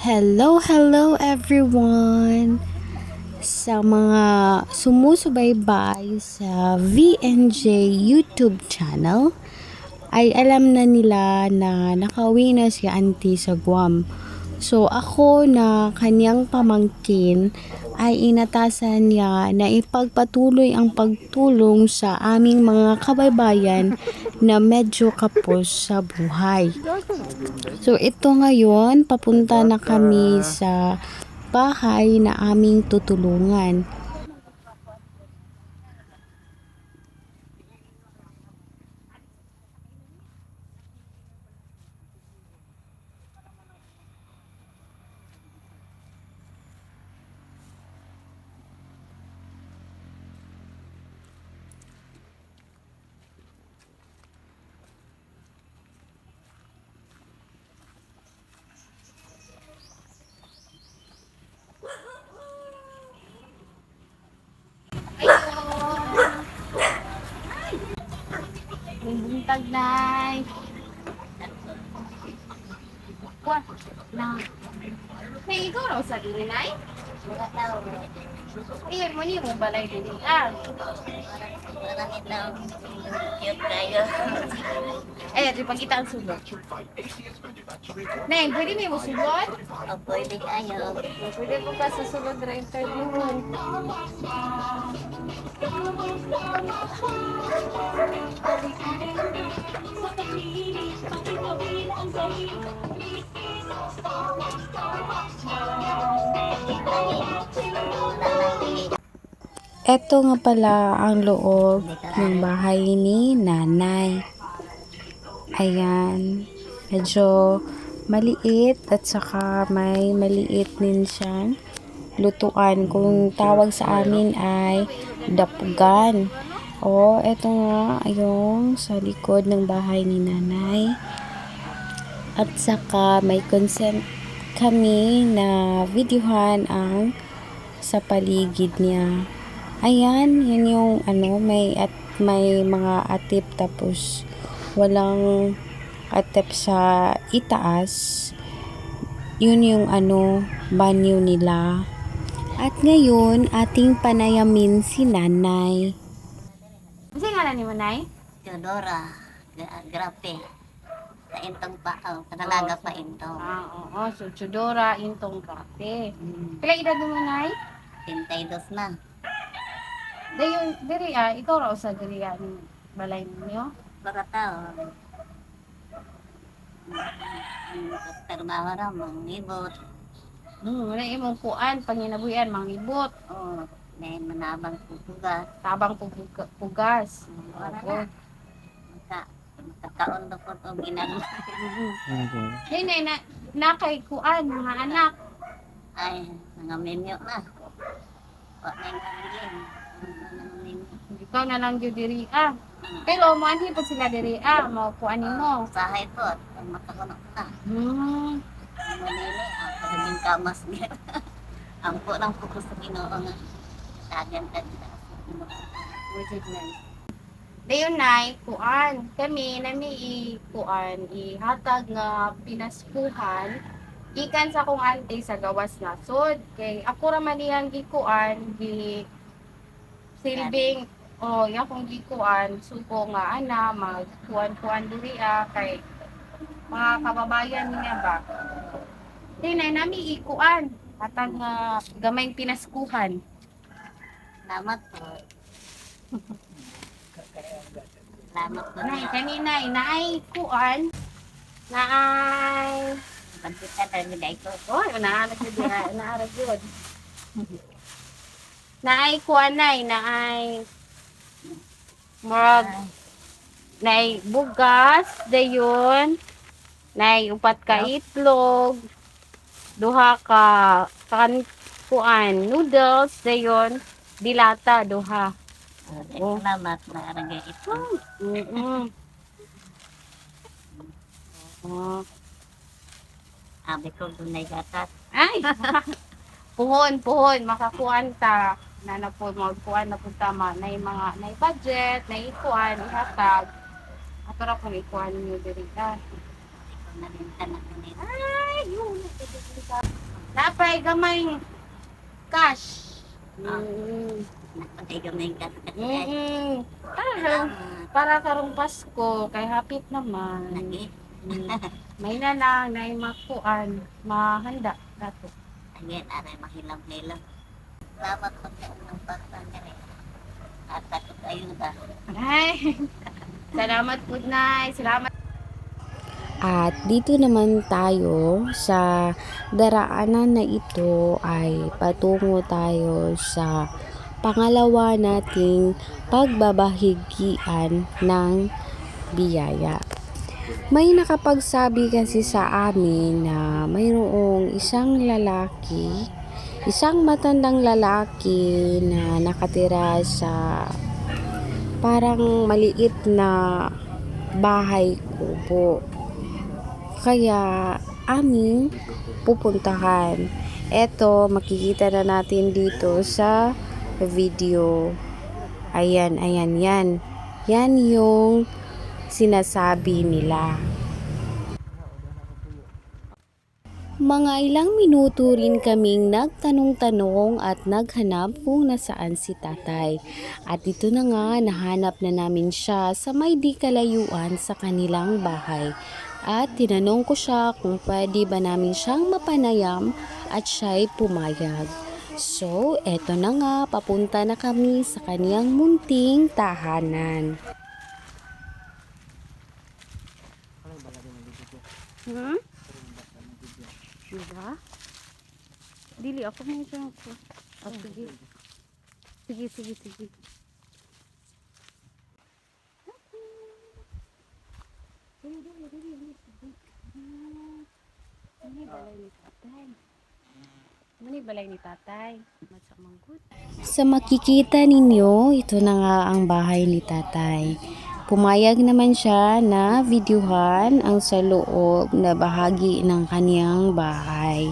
Hello everyone! Sa mga sumusubaybay sa VNJ YouTube channel, ay alam na nila na nakauwi na si Auntie sa Guam. So ako na kanyang pamangkin ay inatasan niya na ipagpatuloy ang pagtulong sa aming mga kabaybayan na medyo kapos sa buhay. So ito ngayon, papunta na kami sa bahay na aming tutulungan. Buntag nay. What? Na. May ikaw raw sa dili nay? Wala tao. Iyan mo niyo mo balay dili. Ah. Wala tao. Cute kayo. Ay, di pa kita ang sulod. Nay, pwede may mo sulod? O pwede kayo. Pwede po ka sa sulod na interview mo. Eto nga pala ang loob ng bahay ni nanay. Ayan, medyo maliit at saka may maliit din siyang lutuan. Kung tawag sa amin ay dapugan. O, eto nga yung sa likod ng bahay ni nanay. At saka may consent kami na videohan ang sa paligid niya. Ayan, yun yung may mga atip tapos walang atip sa itaas. Yun yung banyo nila. At ngayon, ating panayamin si nanay. Kasi nga ni mo, nay? Teodora. Grabe. Kaintong pa. Kadalaga pa intong. Oo. So, Chudora, intong kape. Kailan edad mo, nay? 32 na. Dayon, ikaw raw sa diri ni balay ninyo? Baka tao. Trabaho na, mangibot. Wala imong kuan, panginabuyan, mangibot, O, may manabang pupugas. tabang pugas. Oo. Magkakaon na po ito ginagawa. Hindi na kay kuan, mga anak. Ay, mga menu na. Wala na yung bilin. Menu. Ikaw na lang gyud diri Pero mo anhi po sila diri mo kuan nimo. Usahay po. Makakunok na. Manili, ako naging kamas niya. Ang po ng focus sa Ginoo nga. Tagan ka dito. Wajid na. Dayon nay, kuan. Kami nami kuan ihatag nga pinaskuhan ikan sa akong auntie sa gawas nasod. Kay ako ra man iyang gikuan gi silbing yung akong gikuan suko nga magkuan-kuan diri kay mga kababayan niya ba. Dinay nami ikuan hatag nga gamayng pinaskuhan. Salamat po. Salamat po. Nay, kanina inaay kuan. Naay. Pagkita talaga dahil ko. Oy, naanak na diha, naarag yun. Naay kuan naay murag naay bugas, dayon. Naay upat ka itlog. Duha ka kuan noodles, dayon. Dilata, duha. Salamat na aragay ito. Oh. Abi ko dunay gatas. Ay! puhon, makakuan ta. Na po, magkuan na po tama. Na mga budget, na ikuan, ihatag. Ato ra po ikuan nyo diri ka. Nalintan na kanina. Ay, yun. Napay gamay cash. Napatay gamay ka kasi Para karong Pasko, kay hapit naman. lagi. May na lang, na makuan, mahanda. Dato. Again, aray mahilam-hilam. Salamat po sa unang pagtangan eh. At takot ayuda. Ay, salamat po, Nay. Salamat. At dito naman tayo sa daraanan na ito ay patungo tayo sa pangalawa nating pagbabahigian ng biyaya. May nakapagsabi kasi sa amin na mayroong isang matandang lalaki na nakatira sa parang maliit na bahay kubo. Kaya aming pupuntahan. Eto, makikita na natin dito sa video. Ayan, yan. Yan yung sinasabi nila. Mga ilang minuto rin kaming nagtanong-tanong at naghanap kung nasaan si tatay. At ito na nga, nahanap na namin siya sa may di kalayuan sa kanilang bahay. At tinanong ko siya kung pwede ba namin siyang mapanayam at siya'y pumayag. So, eto na nga, papunta na kami sa kaniyang munting tahanan. Diba? Dili, ako mo siya ako. Oh, sige. Mani balay ni tatay. Sa makikita ninyo, ito na nga ang bahay ni tatay. Pumayag naman siya na videohan ang sa loob na bahagi ng kaniyang bahay.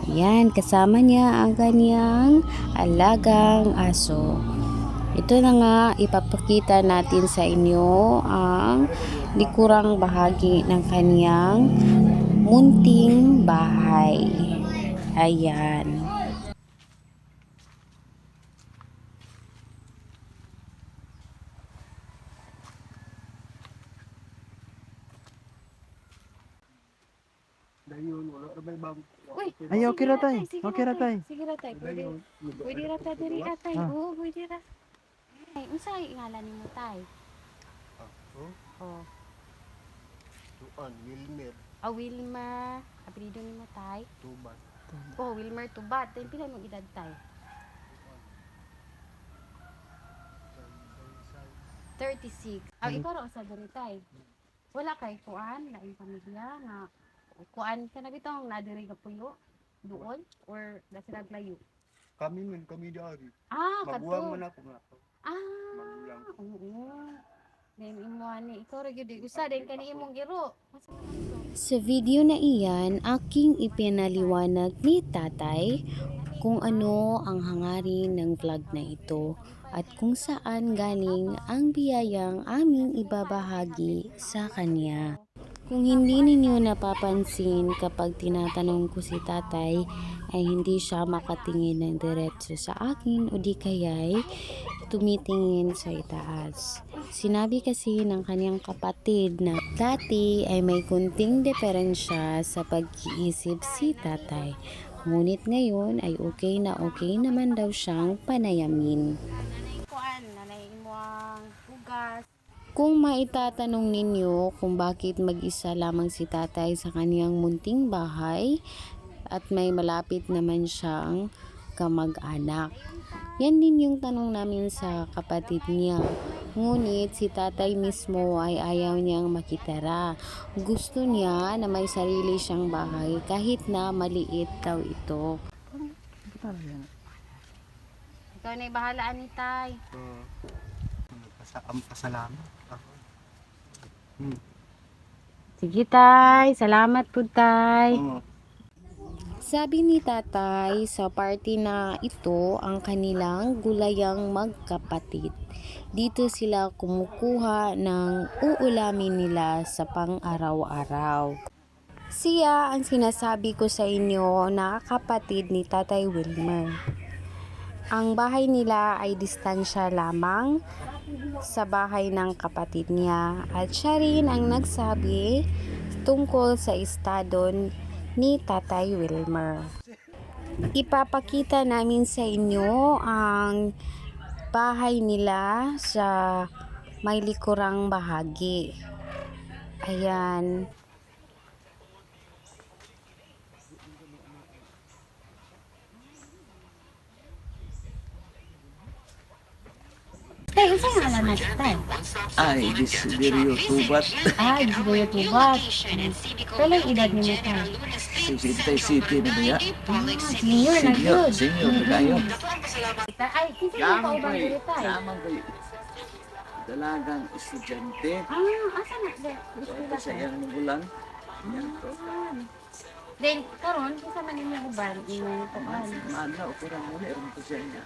Ayan, kasama niya ang kaniyang alagang aso. Ito na nga, ipapakita natin sa inyo ang likurang bahagi ng kaniyang munting bahay. Ayan. Uy, Ay, okay ra tay. Okay ra tay. Sige ra tay. Pwede ra tay diri atay. Oo, pwede ra. Ay, unsa ngalan nimo tay? Oh. Tuan Wilmer Wilma. Apelyido nimo tay? Tuban. Oh, Wilmer Tubat. Tay pila mong edad tay? 36. Ikaw ra sa diri tay. Wala kay kuan laing pamilya na kuan ka na bitong nadiri ka puyo doon or nasa naglayo? Kami dari. Kato. Mabuang man ako nga. Magulang. Oo. Then imo ani ikaw ra gyud usa din kani imong giro. Sa video na iyan, aking ipinaliwanag ni tatay kung ano ang hangarin ng vlog na ito at kung saan galing ang biyayang aming ibabahagi sa kanya. Kung hindi ninyo napapansin kapag tinatanong ko si tatay ay hindi siya makatingin ng diretso sa akin o di kaya'y tumitingin sa itaas. Sinabi kasi ng kanyang kapatid na dati ay may kunting diferensya sa pag-iisip si tatay. Ngunit ngayon ay okay naman daw siyang panayamin. Kung maitatanong ninyo kung bakit mag-isa lamang si tatay sa kaniyang munting bahay at may malapit naman siyang kamag-anak. Yan din yung tanong namin sa kapatid niya. Ngunit si tatay mismo ay ayaw niyang makitara. Gusto niya na may sarili siyang bahay kahit na maliit daw ito. Ikaw na ibahalaan ni tay. Pasalamat ako. Sige tay, salamat po tay. Oo. Sabi ni tatay, sa party na ito ang kanilang gulayang magkapatid. Dito sila kumukuha ng uulamin nila sa pang-araw-araw. Siya ang sinasabi ko sa inyo na kapatid ni Tatay Wilmer. Ang bahay nila ay distansya lamang sa bahay ng kapatid niya at siya rin ang nagsabi tungkol sa estado ni Tatay Wilmer. Ipapakita namin sa inyo ang bahay nila sa may likurang bahagi. Ayan. Tay, isa nga lang natin, tay. Ay, Desiderio Tubat. Ay, di ba yung tubat? Kailang edad ni mo, tay? 67 na niya. Senior na yun. Senior na kayo. Ay, kasi yung paubang dito, tay. Yaman kayo. Dalagang estudyante. Asa na? Ito sa iyang bulan. Yan to. Then, karon kisa man yung uban, yung tuan. Mana o kurang muna. Eron ko siya niya.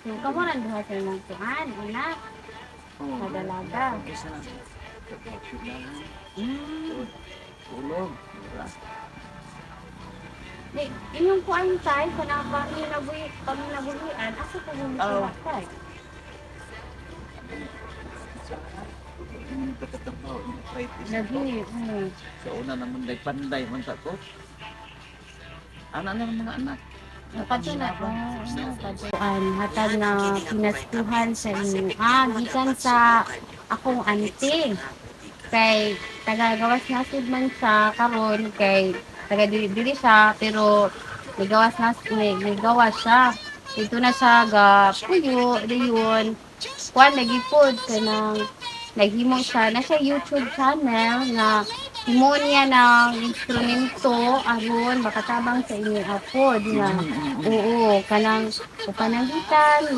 So kamuran duha sa imong tuan, anak. Oh, Madalaga. Isa. Kapag-pilangan. Mm. Tulog. Diba? Then, inyong kuan tay, kanapa panginabuhian, asa po mo Oh. tay? Yung pagkatampaw, yung arthritis. Lagi, Sa una naman day panday man sa ko. Ano na mga anak? Kadto na, kadtuan, hatag na pinaskuhan sa inyo. Gikan sa akong auntie. Kay tagagawas nasud man sa karon kay taga dili siya pero nagawas siya. Dito na siya ga puyo dayon. Kuan lagi pod kanang naghimo siya na siya YouTube channel nga himo niya ng instrumento aron makatabang sa inyong upload nga oo kanang panangitan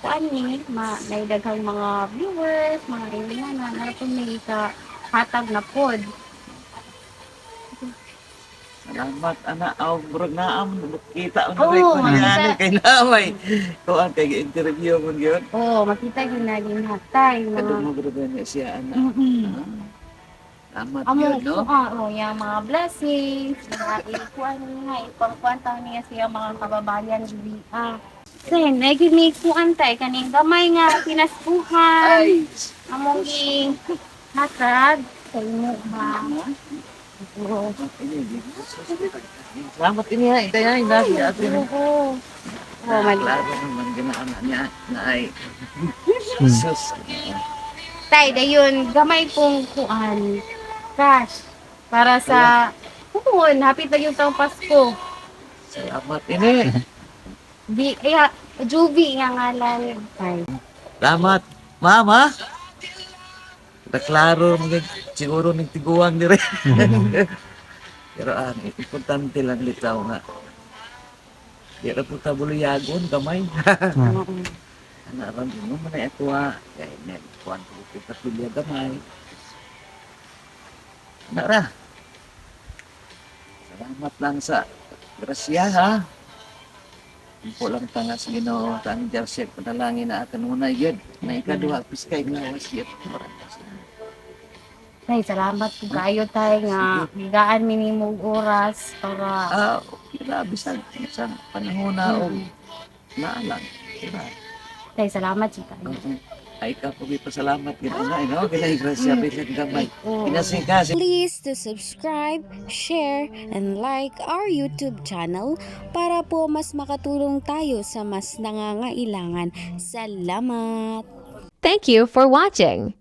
kuan ni naidaghang mga viewers mga ilan na narapon ni ka hatag na pod. Salamat anak aw murag naam kita ang Oo, ko niya makita. kay naway. Ko ang kay interview mo gyud. Oo, makita gyud na yung hatay Kadto mo mga gud niya siya anak. Salamat amo gyud no. yung mga blessings, mga ikuan nga, ipangkwanta niya siya mga kababayan dili. Sen, nagimi kuan tay kaning gamay nga pinaskuhan. Among gi hatag sa inyo ba. Oo. Salamat ini ha, itay ha, ina atin. Oo. Oh, mali. Klaro naman ginaan niya na ay sus. Tay, dayon gamay pong kuan cash para sa hapit na yung taong Pasko. Salamat ini. Juvie nga ngalan. Tay. Salamat. Mama. Klaro mga siguro ning tiguang dire. Pero importante lang litaw nga. Di ra puta buluyagon gamay. Ana ron mo man ay ako kay net kuan ko kita pilya gamay. Ana ra. Salamat lang sa grasya ha. Impo lang tanga sa Ginoo tang Jersey panalangin na akan una yun. Na ikaduha piskay nga wasyat. Tay, salamat po kayo tay nga higaan minimum oras para Grabe sa isang panahon na o naalang. Diba? tay salamat si kayo. Ay ka po pasalamat gina na, no? Ginay grasya bilang gamay. Kinasing kasi. Please to subscribe, share, and like our YouTube channel para po mas makatulong tayo sa mas nangangailangan. Salamat! Thank you for watching.